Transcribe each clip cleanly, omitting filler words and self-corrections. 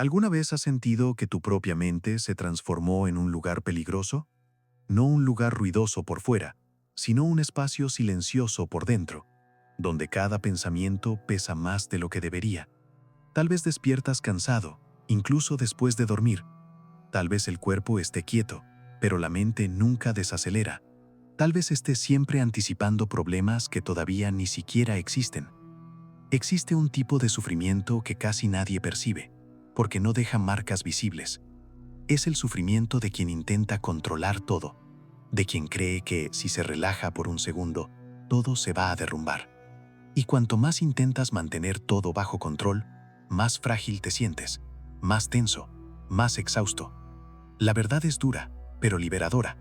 ¿Alguna vez has sentido que tu propia mente se transformó en un lugar peligroso? No un lugar ruidoso por fuera, sino un espacio silencioso por dentro, donde cada pensamiento pesa más de lo que debería. Tal vez despiertas cansado, incluso después de dormir. Tal vez el cuerpo esté quieto, pero la mente nunca desacelera. Tal vez estés siempre anticipando problemas que todavía ni siquiera existen. Existe un tipo de sufrimiento que casi nadie percibe, porque no deja marcas visibles. Es el sufrimiento de quien intenta controlar todo, de quien cree que si se relaja por un segundo, todo se va a derrumbar. Y cuanto más intentas mantener todo bajo control, más frágil te sientes, más tenso, más exhausto. La verdad es dura, pero liberadora.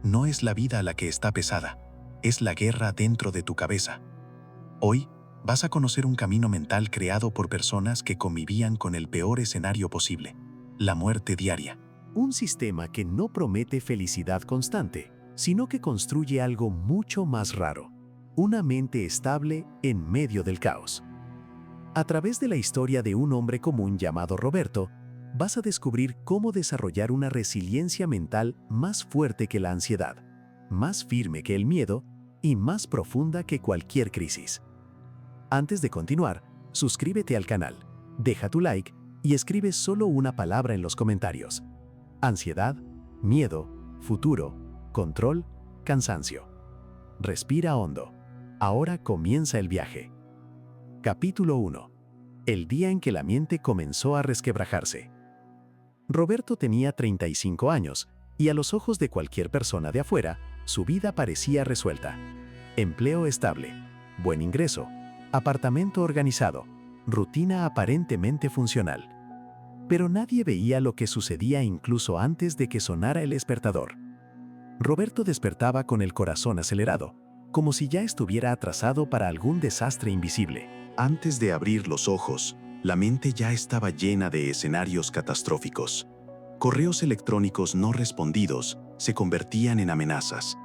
No es la vida la que está pesada, es la guerra dentro de tu cabeza. Hoy, vas a conocer un camino mental creado por personas que convivían con el peor escenario posible, la muerte diaria. Un sistema que no promete felicidad constante, sino que construye algo mucho más raro, una mente estable en medio del caos. A través de la historia de un hombre común llamado Roberto, vas a descubrir cómo desarrollar una resiliencia mental más fuerte que la ansiedad, más firme que el miedo y más profunda que cualquier crisis. Antes de continuar, suscríbete al canal, deja tu like y escribe solo una palabra en los comentarios. Ansiedad, miedo, futuro, control, cansancio. Respira hondo. Ahora comienza el viaje. Capítulo 1. El día en que la mente comenzó a resquebrajarse. Roberto tenía 35 años y a los ojos de cualquier persona de afuera, su vida parecía resuelta. Empleo estable, buen ingreso, apartamento organizado, rutina aparentemente funcional. Pero nadie veía lo que sucedía incluso antes de que sonara el despertador. Roberto despertaba con el corazón acelerado, como si ya estuviera atrasado para algún desastre invisible. Antes de abrir los ojos, la mente ya estaba llena de escenarios catastróficos. Correos electrónicos no respondidos se convertían en amenazas.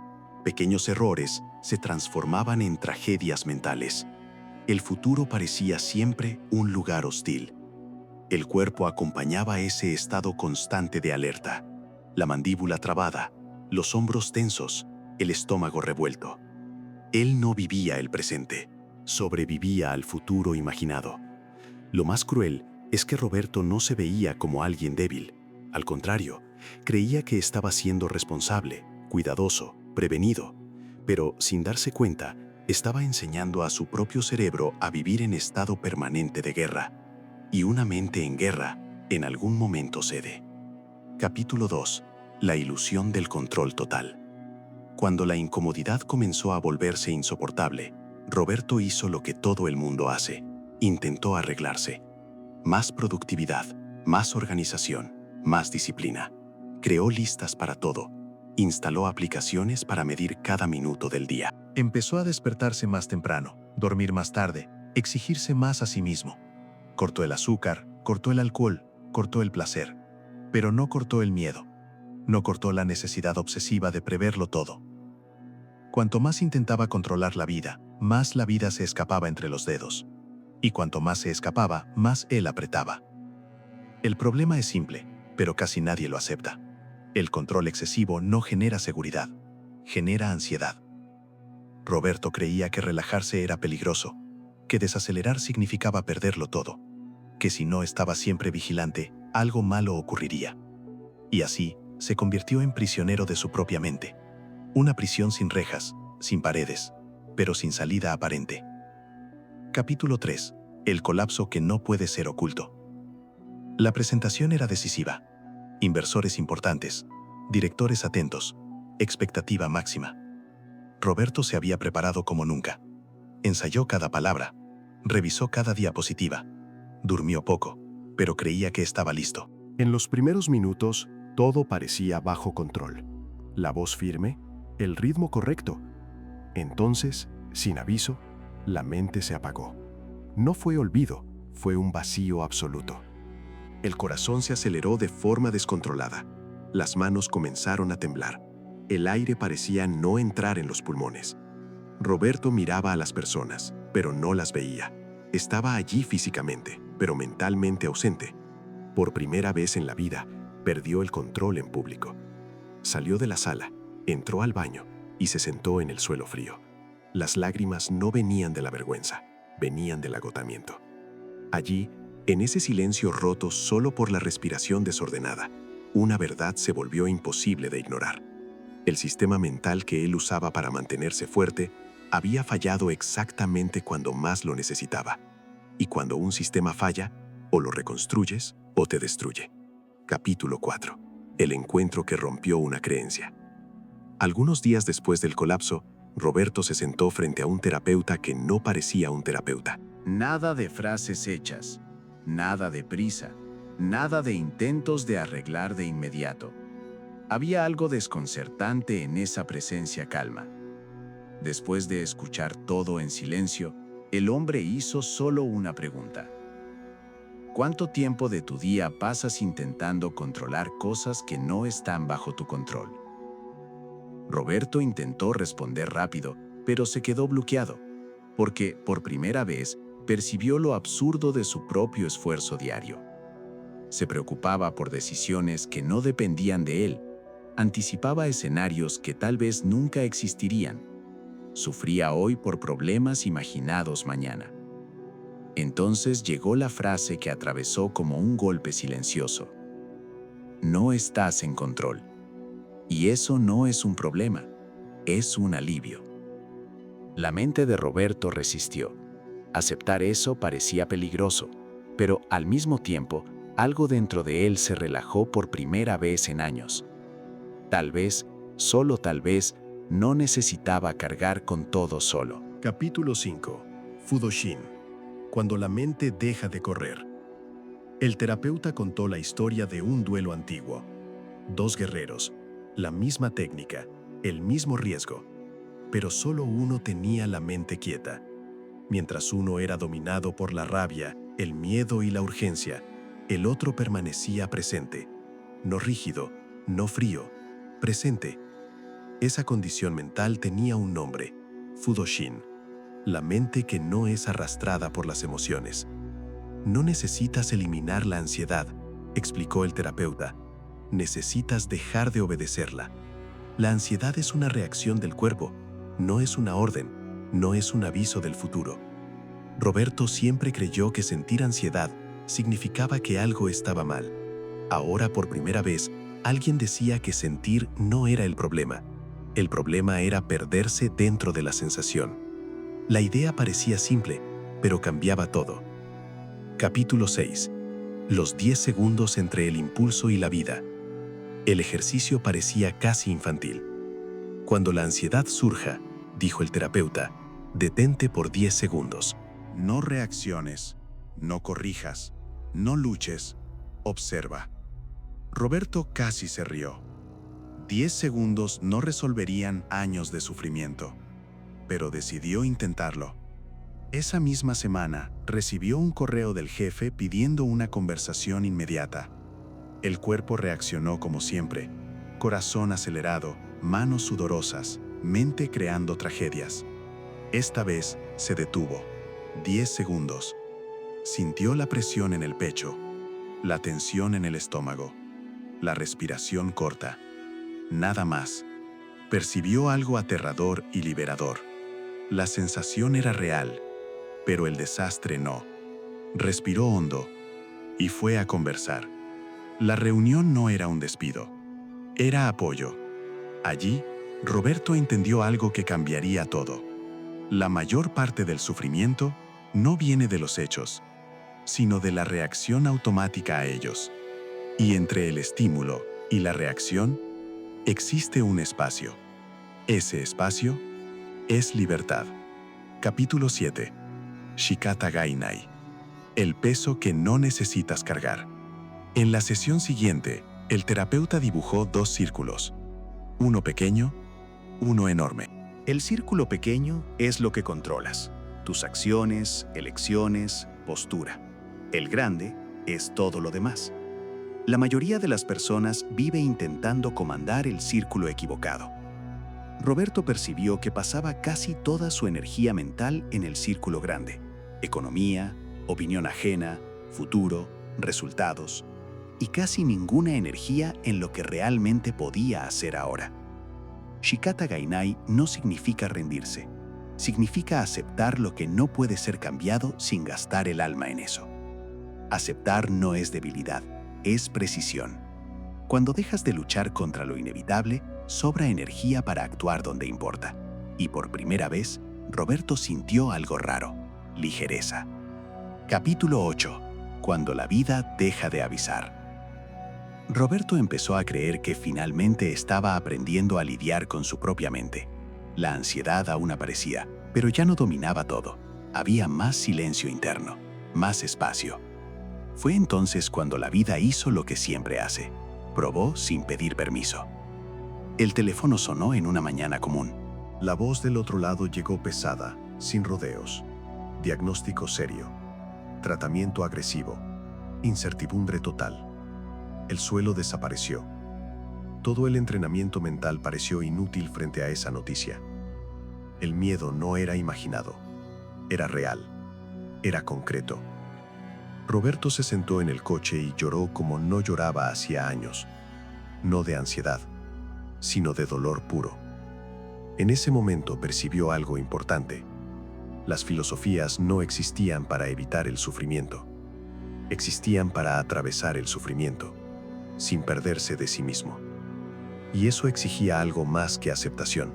Pequeños errores se transformaban en tragedias mentales. El futuro parecía siempre un lugar hostil. El cuerpo acompañaba ese estado constante de alerta. La mandíbula trabada, los hombros tensos, el estómago revuelto. Él no vivía el presente, sobrevivía al futuro imaginado. Lo más cruel es que Roberto no se veía como alguien débil. Al contrario, creía que estaba siendo responsable, cuidadoso, prevenido. Pero, sin darse cuenta, estaba enseñando a su propio cerebro a vivir en estado permanente de guerra. Y una mente en guerra, en algún momento cede. Capítulo 2. La ilusión del control total. Cuando la incomodidad comenzó a volverse insoportable, Roberto hizo lo que todo el mundo hace. Intentó arreglarse. Más productividad, más organización, más disciplina. Creó listas para todo. Instaló aplicaciones para medir cada minuto del día. Empezó a despertarse más temprano, dormir más tarde, exigirse más a sí mismo. Cortó el azúcar, cortó el alcohol, cortó el placer, pero no cortó el miedo. No cortó la necesidad obsesiva de preverlo todo. Cuanto más intentaba controlar la vida, más la vida se escapaba entre los dedos. Y cuanto más se escapaba, más él apretaba. El problema es simple, pero casi nadie lo acepta. El control excesivo no genera seguridad, genera ansiedad. Roberto creía que relajarse era peligroso, que desacelerar significaba perderlo todo, que si no estaba siempre vigilante, algo malo ocurriría. Y así, se convirtió en prisionero de su propia mente. Una prisión sin rejas, sin paredes, pero sin salida aparente. Capítulo 3. El colapso que no puede ser oculto. La presentación era decisiva. Inversores importantes, directores atentos, expectativa máxima. Roberto se había preparado como nunca. Ensayó cada palabra, revisó cada diapositiva. Durmió poco, pero creía que estaba listo. En los primeros minutos, todo parecía bajo control. La voz firme, el ritmo correcto. Entonces, sin aviso, la mente se apagó. No fue olvido, fue un vacío absoluto. El corazón se aceleró de forma descontrolada. Las manos comenzaron a temblar. El aire parecía no entrar en los pulmones. Roberto miraba a las personas, pero no las veía. Estaba allí físicamente, pero mentalmente ausente. Por primera vez en la vida, perdió el control en público. Salió de la sala, entró al baño y se sentó en el suelo frío. Las lágrimas no venían de la vergüenza, venían del agotamiento. Allí, en ese silencio roto solo por la respiración desordenada, una verdad se volvió imposible de ignorar. El sistema mental que él usaba para mantenerse fuerte había fallado exactamente cuando más lo necesitaba. Y cuando un sistema falla, o lo reconstruyes o te destruye. Capítulo 4. El encuentro que rompió una creencia. Algunos días después del colapso, Roberto se sentó frente a un terapeuta que no parecía un terapeuta. Nada de frases hechas, nada de prisa, nada de intentos de arreglar de inmediato. Había algo desconcertante en esa presencia calma. Después de escuchar todo en silencio, el hombre hizo solo una pregunta. ¿Cuánto tiempo de tu día pasas intentando controlar cosas que no están bajo tu control? Roberto intentó responder rápido, pero se quedó bloqueado, porque, por primera vez, percibió lo absurdo de su propio esfuerzo diario. Se preocupaba por decisiones que no dependían de él, anticipaba escenarios que tal vez nunca existirían, sufría hoy por problemas imaginados mañana. Entonces llegó la frase que atravesó como un golpe silencioso. No estás en control. Y eso no es un problema, es un alivio. La mente de Roberto resistió. Aceptar eso parecía peligroso, pero al mismo tiempo, algo dentro de él se relajó por primera vez en años. Tal vez, solo tal vez, no necesitaba cargar con todo solo. Capítulo 5. Fudoshin. Cuando la mente deja de correr. El terapeuta contó la historia de un duelo antiguo. Dos guerreros, la misma técnica, el mismo riesgo, pero solo uno tenía la mente quieta. Mientras uno era dominado por la rabia, el miedo y la urgencia, el otro permanecía presente, no rígido, no frío, presente. Esa condición mental tenía un nombre, Fudoshin. La mente que no es arrastrada por las emociones. No necesitas eliminar la ansiedad, explicó el terapeuta. Necesitas dejar de obedecerla. La ansiedad es una reacción del cuerpo, no es una orden, no es un aviso del futuro. Roberto siempre creyó que sentir ansiedad significaba que algo estaba mal. Ahora, por primera vez, alguien decía que sentir no era el problema. El problema era perderse dentro de la sensación. La idea parecía simple, pero cambiaba todo. Capítulo 6. Los 10 segundos entre el impulso y la vida. El ejercicio parecía casi infantil. Cuando la ansiedad surja, dijo el terapeuta, detente por 10 segundos. No reacciones, no corrijas, no luches, observa. Roberto casi se rió. 10 segundos no resolverían años de sufrimiento, pero decidió intentarlo. Esa misma semana, recibió un correo del jefe pidiendo una conversación inmediata. El cuerpo reaccionó como siempre, corazón acelerado, manos sudorosas, mente creando tragedias. Esta vez se detuvo. 10 segundos. Sintió la presión en el pecho, la tensión en el estómago, la respiración corta. Nada más. Percibió algo aterrador y liberador. La sensación era real, pero el desastre no. Respiró hondo y fue a conversar. La reunión no era un despido, era apoyo. Allí, Roberto entendió algo que cambiaría todo. La mayor parte del sufrimiento no viene de los hechos, sino de la reacción automática a ellos. Y entre el estímulo y la reacción, existe un espacio. Ese espacio es libertad. Capítulo 7. Shikata Gainai. El peso que no necesitas cargar. En la sesión siguiente, el terapeuta dibujó 2 círculos. Uno pequeño, uno enorme. El círculo pequeño es lo que controlas, tus acciones, elecciones, postura. El grande es todo lo demás. La mayoría de las personas vive intentando comandar el círculo equivocado. Roberto percibió que pasaba casi toda su energía mental en el círculo grande. Economía, opinión ajena, futuro, resultados. y casi ninguna energía en lo que realmente podía hacer ahora. Shikata Gainai no significa rendirse, significa aceptar lo que no puede ser cambiado sin gastar el alma en eso. Aceptar no es debilidad, es precisión. Cuando dejas de luchar contra lo inevitable, sobra energía para actuar donde importa. Y por primera vez, Roberto sintió algo raro: ligereza. Capítulo 8. Cuando la vida deja de avisar. Roberto empezó a creer que finalmente estaba aprendiendo a lidiar con su propia mente. La ansiedad aún aparecía, pero ya no dominaba todo. Había más silencio interno, más espacio. Fue entonces cuando la vida hizo lo que siempre hace: probó sin pedir permiso. El teléfono sonó en una mañana común. La voz del otro lado llegó pesada, sin rodeos. Diagnóstico serio. Tratamiento agresivo. Incertidumbre total. El suelo desapareció. Todo el entrenamiento mental pareció inútil frente a esa noticia. El miedo no era imaginado. Era real. Era concreto. Roberto se sentó en el coche y lloró como no lloraba hacía años. No de ansiedad, sino de dolor puro. En ese momento percibió algo importante. Las filosofías no existían para evitar el sufrimiento. Existían para atravesar el sufrimiento, sin perderse de sí mismo. Y eso exigía algo más que aceptación.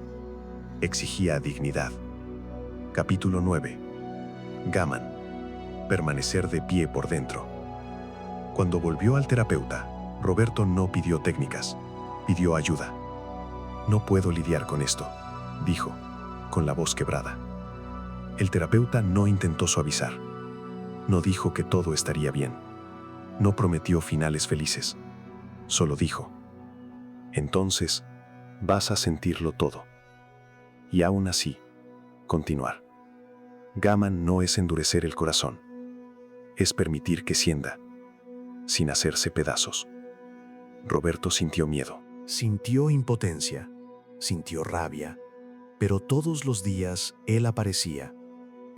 Exigía dignidad. Capítulo 9. Gaman. Permanecer de pie por dentro. Cuando volvió al terapeuta, Roberto no pidió técnicas, pidió ayuda. No puedo lidiar con esto, dijo, con la voz quebrada. El terapeuta no intentó suavizar. No dijo que todo estaría bien. No prometió finales felices. Solo dijo: entonces, vas a sentirlo todo. Y aún así, continuar. Gaman no es endurecer el corazón. Es permitir que sienta, sin hacerse pedazos. Roberto sintió miedo. Sintió impotencia, sintió rabia, pero todos los días él aparecía,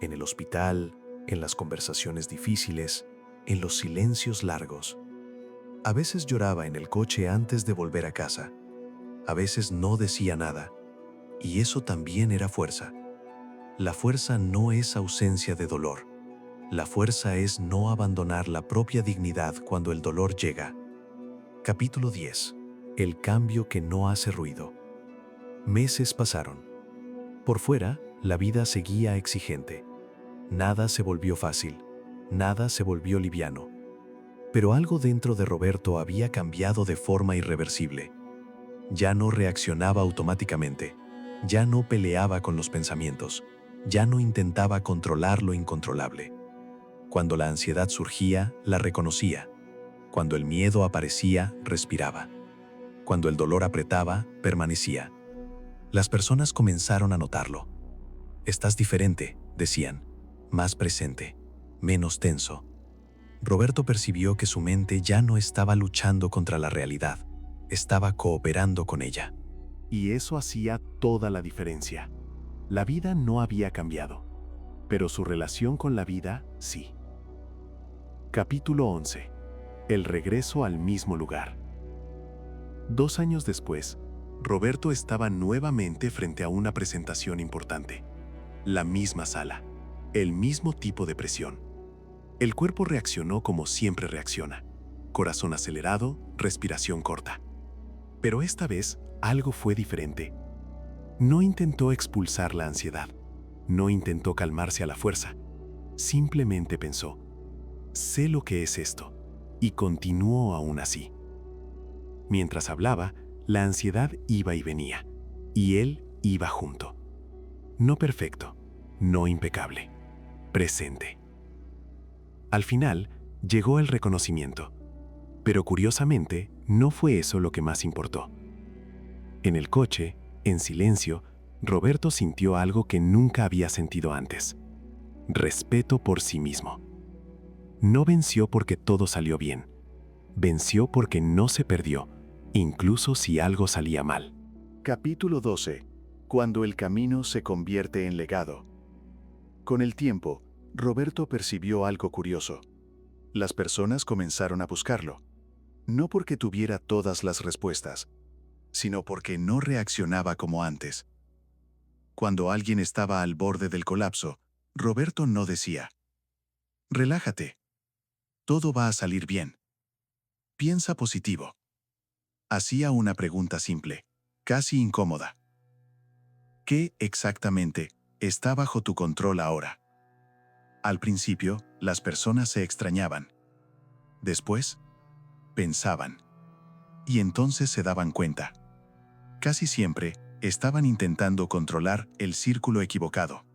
en el hospital, en las conversaciones difíciles, en los silencios largos. A veces lloraba en el coche antes de volver a casa. A veces no decía nada, y eso también era fuerza. La fuerza no es ausencia de dolor. La fuerza es no abandonar la propia dignidad cuando el dolor llega. Capítulo 10. El cambio que no hace ruido. Meses pasaron. Por fuera, la vida seguía exigente. Nada se volvió fácil, nada se volvió liviano. Pero algo dentro de Roberto había cambiado de forma irreversible. Ya no reaccionaba automáticamente, ya no peleaba con los pensamientos, ya no intentaba controlar lo incontrolable. Cuando la ansiedad surgía, la reconocía. Cuando el miedo aparecía, respiraba. Cuando el dolor apretaba, permanecía. Las personas comenzaron a notarlo. Estás diferente, decían, más presente, menos tenso. Roberto percibió que su mente ya no estaba luchando contra la realidad, estaba cooperando con ella. Y eso hacía toda la diferencia. La vida no había cambiado, pero su relación con la vida sí. Capítulo 11. El regreso al mismo lugar. 2 años después, Roberto estaba nuevamente frente a una presentación importante. La misma sala, el mismo tipo de presión. El cuerpo reaccionó como siempre reacciona: corazón acelerado, respiración corta. Pero esta vez algo fue diferente. No intentó expulsar la ansiedad, no intentó calmarse a la fuerza. Simplemente pensó: sé lo que es esto, y continuó aún así. Mientras hablaba, la ansiedad iba y venía, y él iba junto. No perfecto, no impecable, presente. Al final, llegó el reconocimiento, pero curiosamente, no fue eso lo que más importó. En el coche, en silencio, Roberto sintió algo que nunca había sentido antes: respeto por sí mismo. No venció porque todo salió bien, venció porque no se perdió, incluso si algo salía mal. Capítulo 12. Cuando el camino se convierte en legado. Con el tiempo, Roberto percibió algo curioso. Las personas comenzaron a buscarlo. no porque tuviera todas las respuestas, sino porque no reaccionaba como antes. Cuando alguien estaba al borde del colapso, Roberto no decía: relájate, todo va a salir bien. Piensa positivo. Hacía una pregunta simple, casi incómoda. ¿Qué exactamente está bajo tu control ahora? Al principio, las personas se extrañaban. Después, pensaban. Y entonces se daban cuenta. Casi siempre, estaban intentando controlar el círculo equivocado.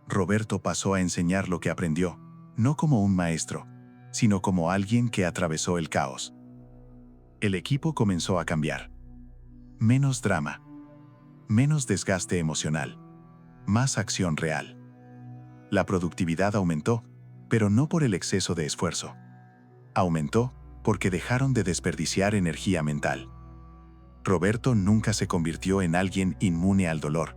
Roberto pasó a enseñar lo que aprendió, no como un maestro, sino como alguien que atravesó el caos. El equipo comenzó a cambiar. Menos drama. Menos desgaste emocional. Más acción real. La productividad aumentó, pero no por el exceso de esfuerzo. Aumentó porque dejaron de desperdiciar energía mental. Roberto nunca se convirtió en alguien inmune al dolor.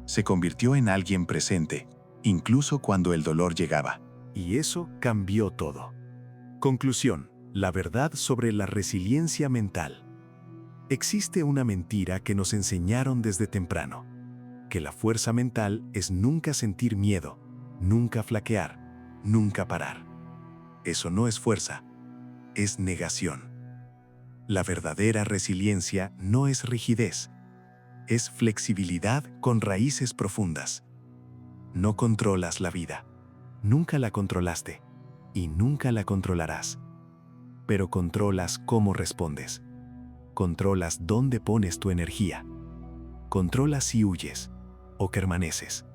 Se convirtió en alguien presente, incluso cuando el dolor llegaba. Y eso cambió todo. Conclusión: la verdad sobre la resiliencia mental. Existe una mentira que nos enseñaron desde temprano: que la fuerza mental es nunca sentir miedo, nunca flaquear, nunca parar. Eso no es fuerza, es negación. La verdadera resiliencia no es rigidez, es flexibilidad con raíces profundas. No controlas la vida, nunca la controlaste y nunca la controlarás. Pero controlas cómo respondes. Controlas dónde pones tu energía. Controlas si huyes o permaneces.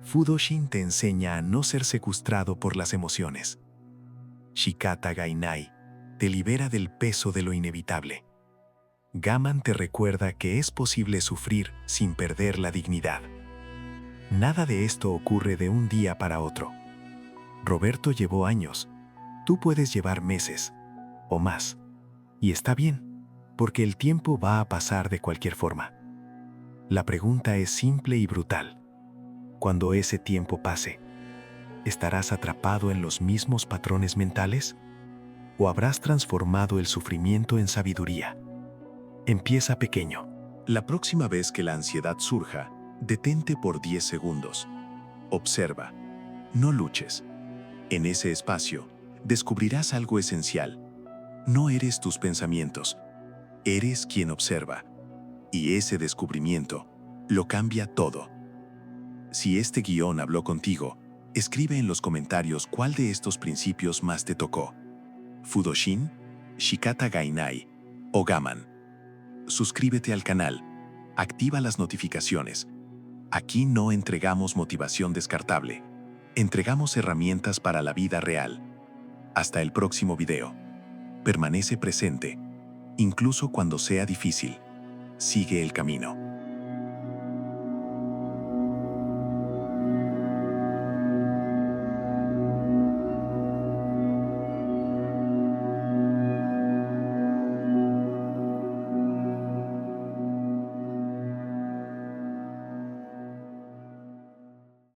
Fudoshin te enseña a no ser secuestrado por las emociones. Shikata Gainai te libera del peso de lo inevitable. Gaman te recuerda que es posible sufrir sin perder la dignidad. Nada de esto ocurre de un día para otro. Roberto llevó años. Tú puedes llevar meses o más. Y está bien, porque el tiempo va a pasar de cualquier forma. La pregunta es simple y brutal. Cuando ese tiempo pase, ¿estarás atrapado en los mismos patrones mentales? ¿O habrás transformado el sufrimiento en sabiduría? Empieza pequeño. La próxima vez que la ansiedad surja, detente por 10 segundos. Observa. No luches. En ese espacio, descubrirás algo esencial. No eres tus pensamientos. Eres quien observa. Y ese descubrimiento lo cambia todo. Si este guión habló contigo, escribe en los comentarios cuál de estos principios más te tocó. Fudoshin, Shikata Gainai o Gaman. Suscríbete al canal. Activa las notificaciones. Aquí no entregamos motivación descartable. Entregamos herramientas para la vida real. Hasta el próximo video. Permanece presente. Incluso cuando sea difícil. Sigue el camino.